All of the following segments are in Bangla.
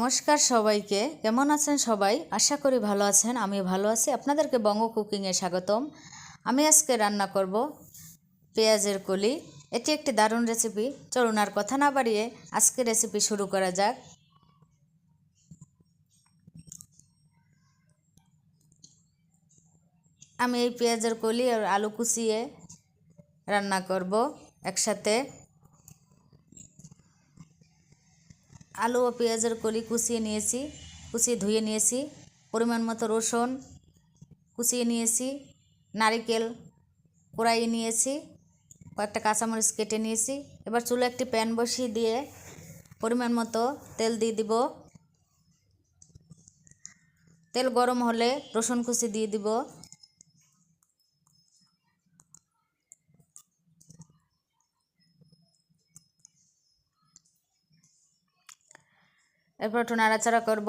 নমস্কার সবাইকে। কেমন আছেন সবাই? আশা করি ভালো আছেন। আমি ভালো আছি। আপনাদেরকে বঙ্গ কুকিংয়ে স্বাগতম। আমি আজকে রান্না করব পেঁয়াজের কলি। এটি একটি দারুণ রেসিপি। চলুন আর কথা না বাড়িয়ে আজকে রেসিপি শুরু করা যাক। আমি এই পেঁয়াজের কলি আর আলু কুচিয়ে রান্না করব একসাথে। আলু ও পেঁয়াজের কলি কুচিয়ে নিয়েছি, কুচিয়ে ধুয়ে নিয়েছি। পরিমাণ মতো রসুন কুচিয়ে নিয়েছি, নারকেল কোড়াইয়ে নিয়েছি, কয়েকটা কাঁচামরিচ কেটে নিয়েছি। এবার চুলে একটি প্যান বসিয়ে দিয়ে পরিমাণ মতো তেল দিয়ে দিব। তেল গরম হলে রসুন কুচি দিয়ে দিব। এরপর একটু নাড়াচাড়া করব।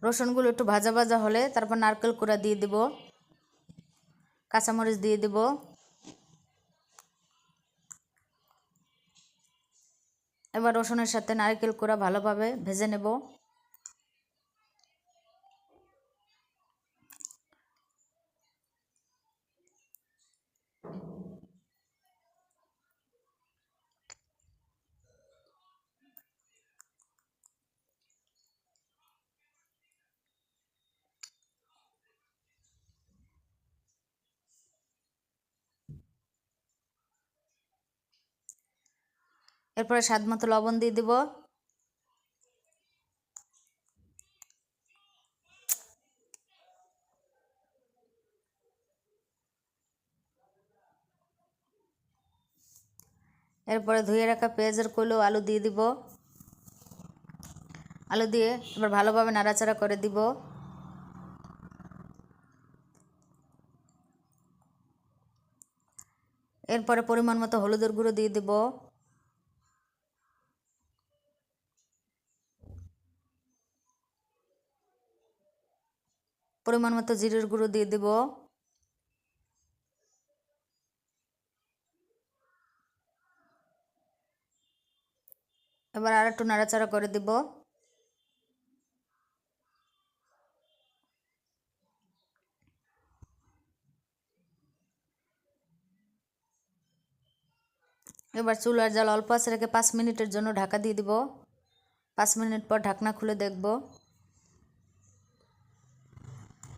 রসুনগুলো একটু ভাজা ভাজা হলে তারপর নারকেল কোড়া দিয়ে দিব, কাঁচামরিচ দিয়ে দিব। এবার রসুনের সাথে নারকেল কোড়া ভালোভাবে ভেজে নেব। এরপরে স্বাদ মতো লবণ দিয়ে দিব। এরপরে ধুয়ে রাখা পেঁয়াজের কলি আলু দিয়ে দিব। আলু দিয়ে এবার ভালোভাবে নাড়াচাড়া করে দিব। এরপরে পরিমাণ মতো হলুদের গুঁড়ো দিয়ে দিব। পরিমাণ মতো জিরের গুঁড়ো দিয়ে দিব। এবার আর একটু নাড়াচাড়া করে দিব। এবার চুলার জাল অল্প আঁচে রেখে 5 মিনিটের জন্য ঢাকা দিয়ে দিব। 5 মিনিট পর ঢাকনা খুলে দেখব।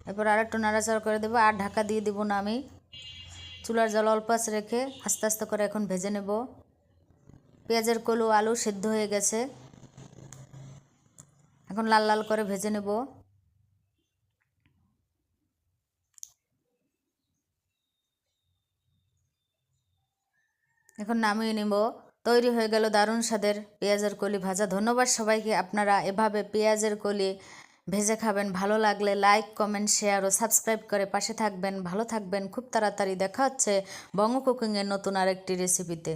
এরপর আর একটু নাড়াচাড়া করে দেবো। আর ঢাকা দিয়ে দিব না আমি। চুলার জাল অল্প আঁচে রেখে আস্তে আস্তে করে এখন ভেজে নেব। পেঁয়াজের কলি আলু সিদ্ধ হয়ে গেছে, এখন লাল লাল করে ভেজে নেব। এখন নামিয়ে নেব। তৈরি হয়ে গেল দারুণ স্বাদের পেঁয়াজের কলি ভাজা। ধন্যবাদ সবাইকে। আপনারা এভাবে পেঁয়াজের কলি ভেজে খাবেন। ভালো লাগলে লাইক, কমেন্ট, শেয়ার ও সাবস্ক্রাইব করে পাশে থাকবেন। ভালো থাকবেন। খুব তাড়াতাড়ি দেখা হচ্ছে বঙ্গ কুকিংয়ের নতুন আরেকটি রেসিপিতে।